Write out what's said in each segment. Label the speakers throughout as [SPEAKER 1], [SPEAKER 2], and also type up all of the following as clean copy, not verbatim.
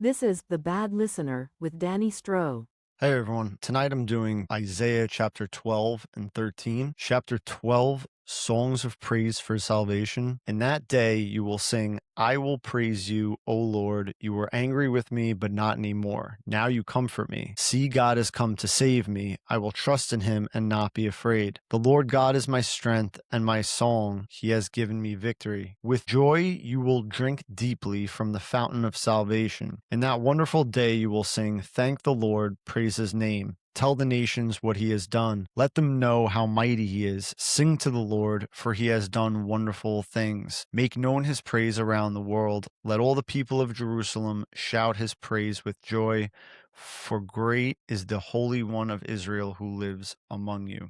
[SPEAKER 1] This is The Bad Listener with Danny Stroh.
[SPEAKER 2] Hey everyone, tonight I'm doing Isaiah chapter 12 and 13. Chapter 12, Songs of Praise for Salvation. In that day you will sing, I will praise you, O Lord. You were angry with me, but not anymore. Now you comfort me. See, God has come to save me. I will trust in him and not be afraid. The Lord God is my strength and my song. He has given me victory. With joy you will drink deeply from the fountain of salvation. In that wonderful day you will sing, thank the Lord, praise his name. Tell the nations what he has done. Let them know how mighty he is. Sing to the Lord, for he has done wonderful things. Make known his praise around the world. Let all the people of Jerusalem shout his praise with joy, for great is the Holy One of Israel who lives among you.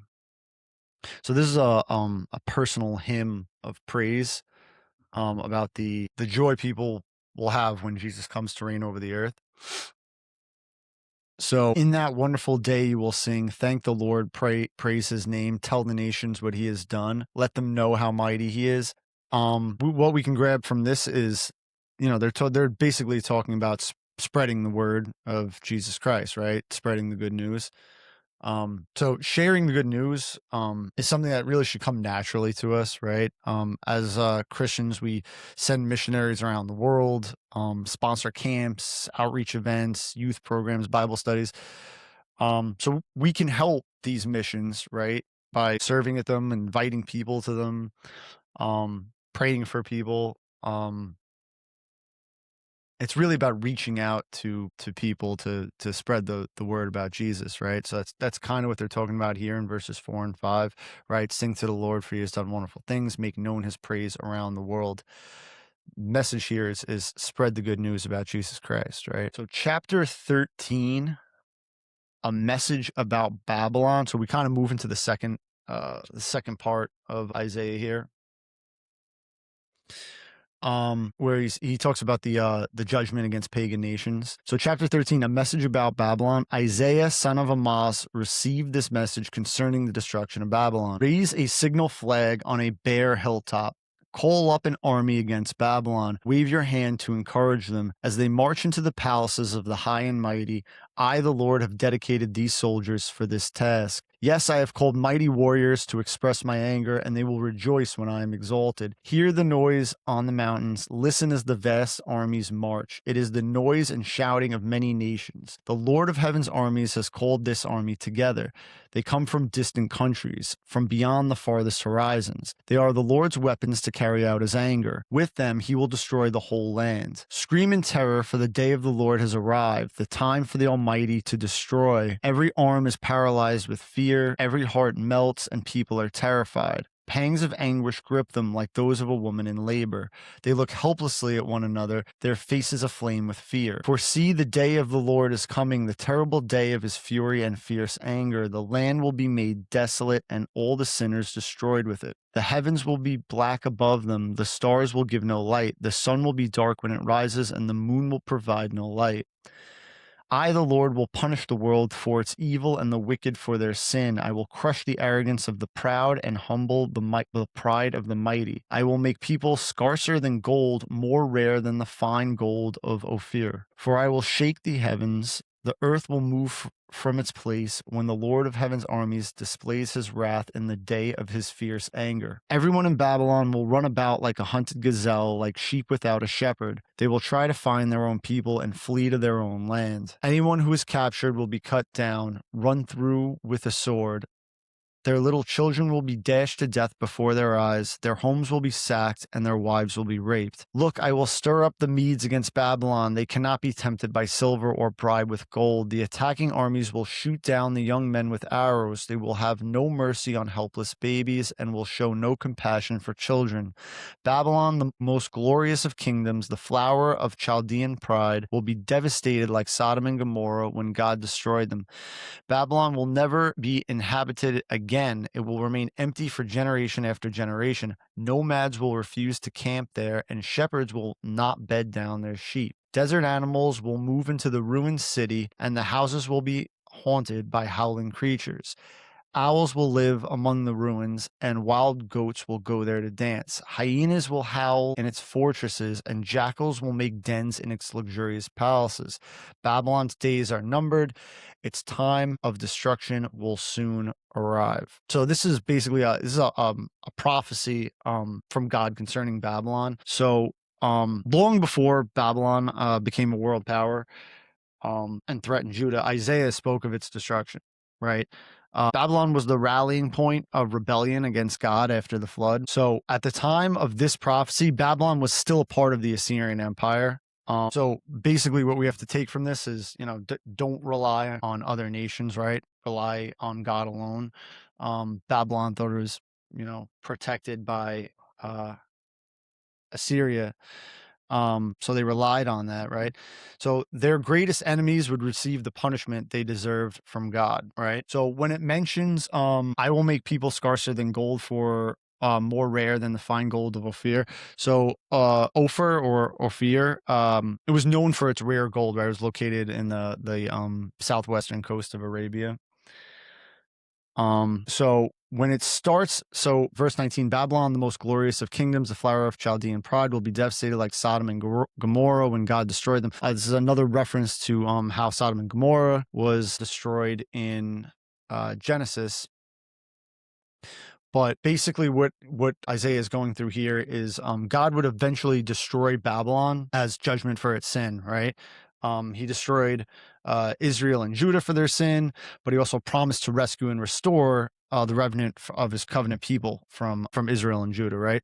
[SPEAKER 2] So this is a personal hymn of praise about the joy people will have when Jesus comes to reign over the earth. So in that wonderful day, you will sing, thank the Lord, praise his name, tell the nations what he has done, let them know how mighty he is. What we can grab from this is, they're basically talking about spreading the word of Jesus Christ, right? Spreading the good news. So sharing the good news is something that really should come naturally to us, right? As Christians, we send missionaries around the world, sponsor camps, outreach events, youth programs, Bible studies. So we can help these missions, right, by serving at them, inviting people to them, praying for people. It's really about reaching out to people to spread the word about Jesus, right? So that's kind of what they're talking about here in verses 4 and 5, right? Sing to the Lord, for he has done wonderful things, make known his praise around the world. Message here is spread the good news about Jesus Christ, right? So chapter 13, a message about Babylon. So we kind of move into the second part of Isaiah here, where he talks about the judgment against pagan nations. So chapter 13, a message about Babylon. Isaiah, son of Amoz, received this message concerning the destruction of Babylon. Raise a signal flag on a bare hilltop. Call up an army against Babylon. Wave your hand to encourage them as they march into the palaces of the high and mighty. I, the Lord, have dedicated these soldiers for this task. Yes, I have called mighty warriors to express my anger, and they will rejoice when I am exalted. Hear the noise on the mountains. Listen as the vast armies march. It is the noise and shouting of many nations. The Lord of heaven's armies has called this army together. They come from distant countries, from beyond the farthest horizons. They are the Lord's weapons to carry out his anger. With them he will destroy the whole land. Scream in terror, for the day of the Lord has arrived, the time for the Almighty to destroy. Every arm is paralyzed with fear, every heart melts, and people are terrified. Pangs of anguish grip them like those of a woman in labor. They look helplessly at one another, their faces aflame with fear. For see, the day of the Lord is coming, the terrible day of his fury and fierce anger. The land will be made desolate, and all the sinners destroyed with it. The heavens will be black above them, the stars will give no light, the sun will be dark when it rises, and the moon will provide no light. I, the Lord, will punish the world for its evil and the wicked for their sin. I will crush the arrogance of the proud and humble the pride of the mighty. I will make people scarcer than gold, more rare than the fine gold of Ophir. For I will shake the heavens. The earth will move from its place when the Lord of heaven's armies displays his wrath in the day of his fierce anger. Everyone in Babylon will run about like a hunted gazelle, like sheep without a shepherd. They will try to find their own people and flee to their own land. Anyone who is captured will be cut down, run through with a sword. Their little children will be dashed to death before their eyes. Their homes will be sacked, and their wives will be raped. Look, I will stir up the Medes against Babylon. They cannot be tempted by silver or bribed with gold. The attacking armies will shoot down the young men with arrows. They will have no mercy on helpless babies and will show no compassion for children. Babylon, the most glorious of kingdoms, the flower of Chaldean pride, will be devastated like Sodom and Gomorrah when God destroyed them. Babylon will never be inhabited again. It will remain empty for generation after generation. Nomads will refuse to camp there, and shepherds will not bed down their sheep. Desert animals will move into the ruined city, and the houses will be haunted by howling creatures. Owls will live among the ruins, and wild goats will go there to dance. Hyenas will howl in its fortresses, and jackals will make dens in its luxurious palaces. Babylon's days are numbered. Its time of destruction will soon arrive. So this is basically a prophecy from God concerning Babylon. So long before Babylon became a world power and threatened Judah, Isaiah spoke of its destruction, right? Babylon was the rallying point of rebellion against God after the flood. So at the time of this prophecy, Babylon was still a part of the Assyrian Empire. So basically what we have to take from this is, don't rely on other nations, right? Rely on God alone. Babylon thought it was, protected by Assyria. So they relied on that, right? So their greatest enemies would receive the punishment they deserved from God, right? So when it mentions, I will make people scarcer than gold for more rare than the fine gold of Ophir. So Ophir or Ophir, it was known for its rare gold, right? It was located in the southwestern coast of Arabia. So when it starts, so verse 19, Babylon, the most glorious of kingdoms, the flower of Chaldean pride, will be devastated like Sodom and Gomorrah when God destroyed them. This is another reference to how Sodom and Gomorrah was destroyed in Genesis. But basically what Isaiah is going through here is God would eventually destroy Babylon as judgment for its sin, right? He destroyed Israel and Judah for their sin, but he also promised to rescue and restore the remnant of his covenant people from Israel and Judah, right?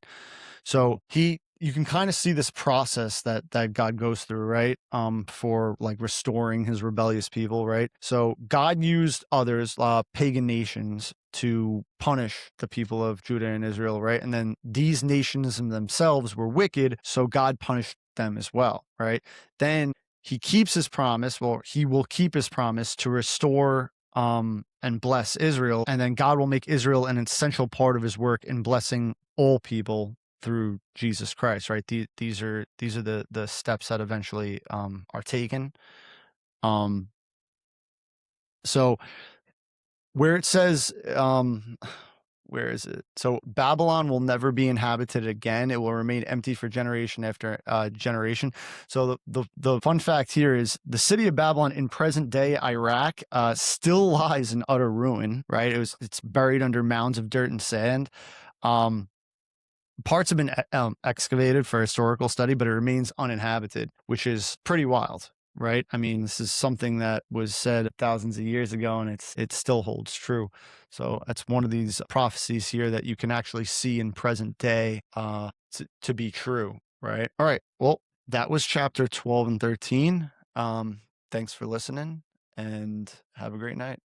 [SPEAKER 2] So you can kind of see this process that God goes through, right? For like restoring his rebellious people, right? So God used others, pagan nations, to punish the people of Judah and Israel, right? And then these nations themselves were wicked, so God punished them as well, right? Then he keeps his promise. Well, he will keep his promise to restore and bless Israel, and then God will make Israel an essential part of his work in blessing all people through Jesus Christ, right? These are the steps that eventually are taken. So where it says where is it? So Babylon will never be inhabited again. It will remain empty for generation after generation. So the fun fact here is the city of Babylon in present day Iraq still lies in utter ruin, right? It's buried under mounds of dirt and sand. Parts have been excavated for historical study, but it remains uninhabited, which is pretty wild, right? I mean, this is something that was said thousands of years ago, and it still holds true. So that's one of these prophecies here that you can actually see in present day to be true, right? All right. Well, that was chapter 12 and 13. Thanks for listening, and have a great night.